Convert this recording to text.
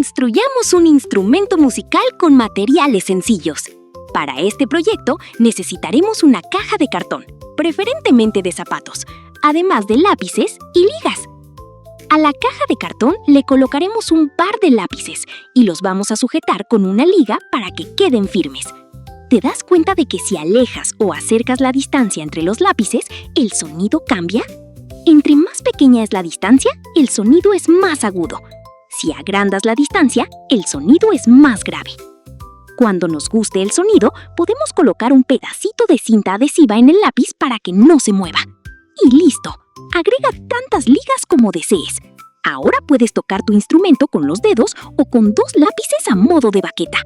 Construyamos un instrumento musical con materiales sencillos. Para este proyecto necesitaremos una caja de cartón, preferentemente de zapatos, además de lápices y ligas. A la caja de cartón le colocaremos un par de lápices y los vamos a sujetar con una liga para que queden firmes. ¿Te das cuenta de que si alejas o acercas la distancia entre los lápices, el sonido cambia? Entre más pequeña es la distancia, el sonido es más agudo. Si agrandas la distancia, el sonido es más grave. Cuando nos guste el sonido, podemos colocar un pedacito de cinta adhesiva en el lápiz para que no se mueva. Y listo. Agrega tantas ligas como desees. Ahora puedes tocar tu instrumento con los dedos o con 2 lápices a modo de baqueta.